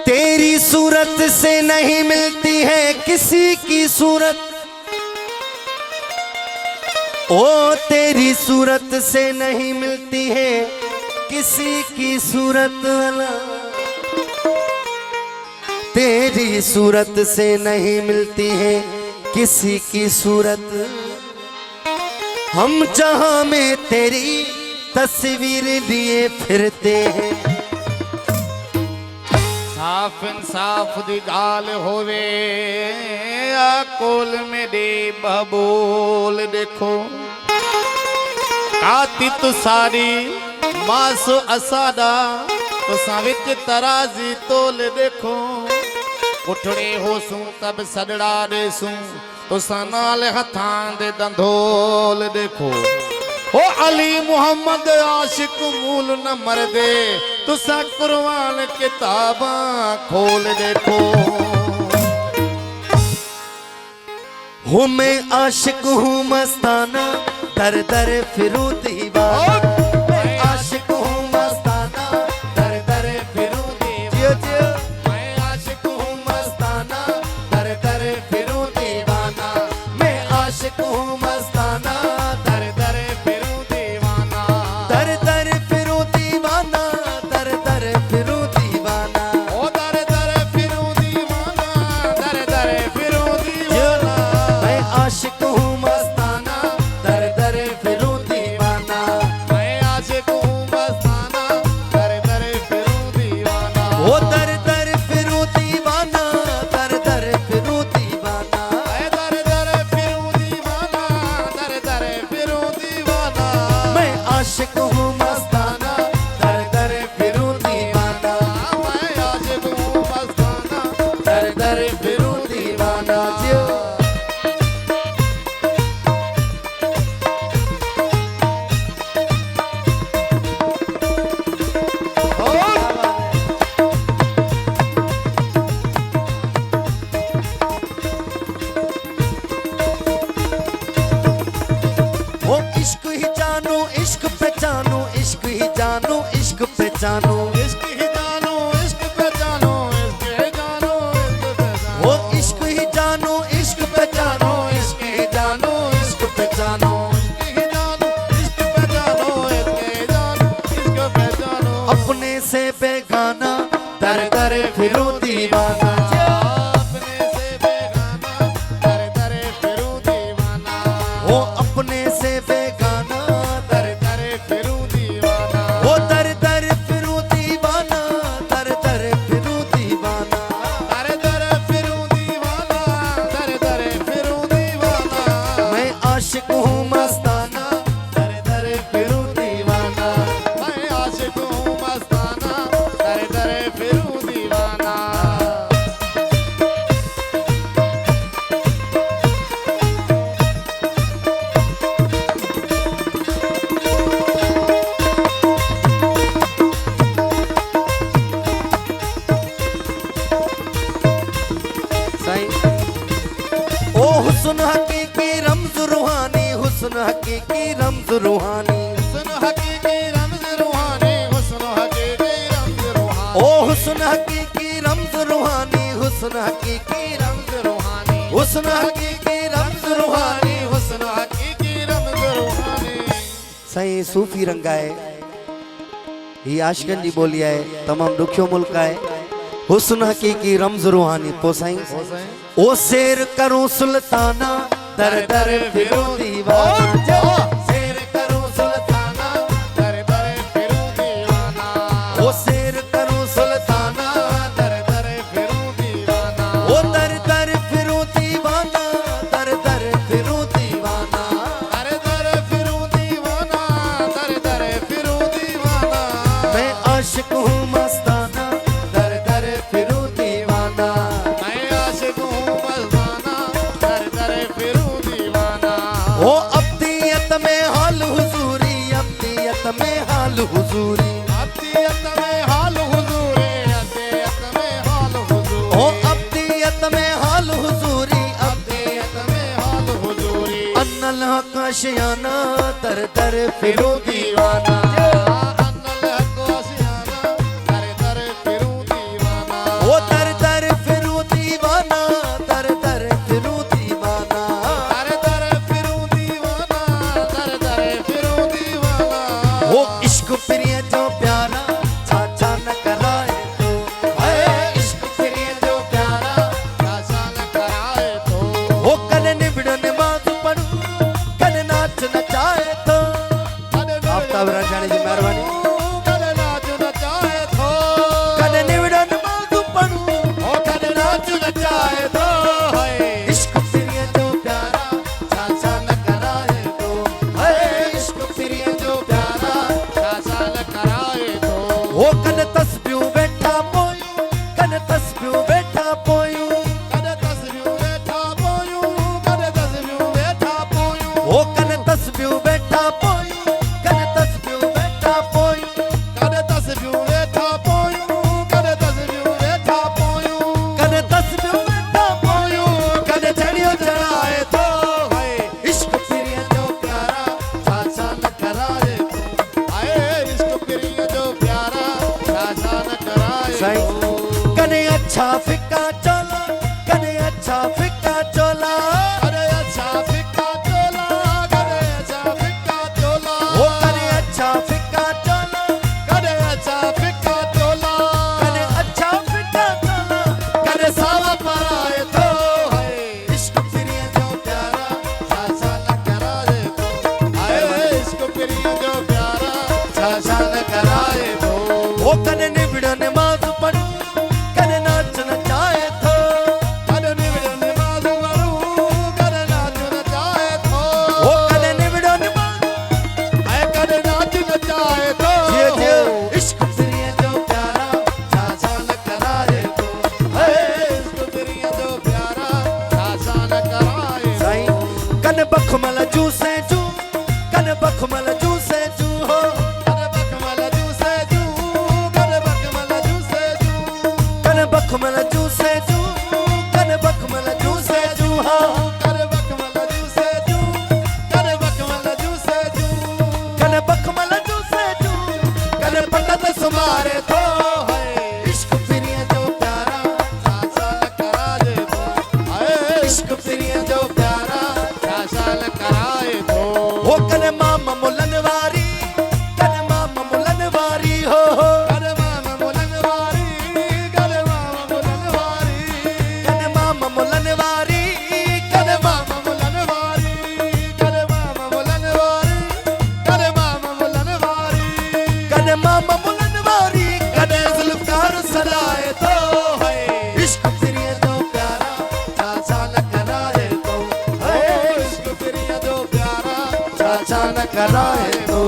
तेरी सूरत से नहीं मिलती है किसी की सूरत, ओ तेरी सूरत से नहीं मिलती है किसी की सूरत, तेरी सूरत से नहीं मिलती है किसी की सूरत। हम जहां में तेरी तस्वीर लिए फिरते हैं। साफ इंसाफ दी गाल होवे कोल मेरे बबूल देखो काती तु सारी मास असादा तो साविच तराजी तोल देखो उठड़े हो सू तब सदड़ा दे सू तो सनाल हथां दे दंधोल देखो ओ अली मुहम्मद आशिक मूल न मर दे तुसा कुरबान किताबा खोल देखो। हूँ मैं आशिक हूँ मस्ताना दर दर फिरूं दीवाना, मैं आशिक हूँ मस्ताना दर दर फिरूं दीवाना, मैं आशिक हूँ मस्ताना दर दर फिरूं दीवाना, मैं आशिक हूँ मस्ताना दर दर फिरूं दीवाना, दर दर फिरूं दीवाना, दर दर फिरूं दीवाना, ओ दर दर फिरूं दीवाना, दर दर फिरूं दीवाना, मैं आशिक हूँ मस्ताना दर दर फिरूं दीवाना, मैं आशिक हूँ मस्ताना दर दर फिरूं दीवाना, ओ दर दर फिरूं दीवाना, दर दर फिरूं दीवाना, मैं दर दर फिरूं दीवाना, दर दर फिरूं दीवाना, मैं आशिक हूँ मस्ताना दर दर फिरूं दीवाना, मैं आशिक हूँ मस्ताना दर दर फिरूं दीवाना। जियो ओ इश्क ही जानो इश्क पहचानो, इश्क ही जानो इश्क पहचानो, इश्क ही जानो इश्क पहचानो, इश्क ही जानो इश्क पहचानो, ओ इश्क ही जानो इश्क पहचानो, इश्क ही जानो इश्क पहचानो, इश्क ही जानो इश्क पहचानो, इश्क ही जानो इश्क पहचानो, अपने से बेगाना दर दर फिरूं दीवाना, अपने से बेगाना दर दर फिरूं दीवाना, ओ अपने से बेगाना दर दर फिरूं दीवाना, ओ दर दर फिरूं दीवाना, दर दर फिरूं दीवाना, दर दर फिरूं दीवाना, दर दर फिरूं दीवाना, मैं आशिक हूँ मस्ताना दर दर फिरूं दीवाना, मैं आशिक हूँ मस्ताना दर दर फिरूं दीवाना। ओ हुस्न हकीकी रम्ज रूहानी, हुस्न हकीकी रम्ज रूहानी, हुस्न हकीकी रम्ज रूहानी, हुस्न हकीकी रम्ज रूहानी, ओ हुस्न हकीकी रम्ज रूहानी, हुस्न हकीकी रम्ज रूहानी, हुस्न हकीकी रम्ज रूहानी, हुस्न हकीकी रम्ज रूहानी। साईं सूफी रंग आहे, ही आशिकन जी बोली आहे, तमाम दुखियो मुल्क आहे। हुस्न हकीकी रम्ज रूहानी पो साईं ओ शेर करूं सुल्ताना दर दर फिरूं दीवाना, शेर करूं सुल्ताना दर दर फिरूं दीवाना, ओ शेर करूं सुल्ताना दर दर फिरूं दीवाना, ओ दर दर फिरूं दीवाना, दर दर फिरूं दीवाना, दर दर फिरूं दीवाना, दर दर फिरूं दीवाना, मैं आशिक हूँ मस्ताना दर दर फिरूं दीवाना, मैं आशिक हूँ मस्ताना दर दर फिरूं दीवाना, ओ अब्दियत में हाल हुजूरी, अब्दियत में हाल हुजूरी, अतियत में हाल हुजूरी, अतियत में हाल हुजूरी, ओ अब्दियत में हाल हुजूरी, अतियत में हाल हुजूरी, अन्नल हक आशियाना दर दर फिरूं दीवाना, अन्नल हक आशियाना दर दर फिरूं दीवाना, ओ साईं कने अच्छा फिक्का चोला कने अच्छा फिक्का चोला अरे अच्छा फिक्का चोला करे अच्छा फिक्का चोला ओ कने अच्छा फिक्का चोला करे अच्छा फिक्का चोला कने अच्छा फिक्का चोला करे सावा पराए तो है इश्क फिरिया जो प्यारा छाछा न कराए तो आए इश्क प्रिय जो प्यारा छाछा न कराए तो ओ कने निबिड़ो नमाज पढ़ कने नाच नचाए तो कने निबिड़ो नमाज पढ़ू कने नाच नचाए तो ओ कने निबिड़ो नमाज आए कने नाच नचाए तो जियो जियो इश्क फिरिया जो प्यारा छाछा न कराए तो है इश्क प्रिय जो प्यारा छाछा न कराए साईं कने बखमल जूसे जू कने बखमल जूसे जू हो करे बकमल जूसे जू करे बकमल जूसे जू कने बखमल जूसे जू कने बखमल जूसे जू हो करे बकमल जूसे जू करे बकमल जूसे जू कने बखमल जूसे जू कने पंडित सुमारे तो है इश्क फिरिया जो प्यारा छाछा न कराए तो आए इश्क फिरिया जो प्यारा छाछा न कराए तो हो कने मामा मुलन वारी कने मामा मुलन वारी हो करे मामा मुलन वारी करे मामा मुलन वारी कने मामा मुलन वारी करे मामा मुलन वारी करे मामा मुलन वारी करे मामा मुलन वारी कने मामा मुलन वारी कने जुल्फकार सदाए तो है इश्क फिरिया जो प्यारा छाछा न कराए तो है इश्क प्रिय जो प्यारा छाछा न कराए तो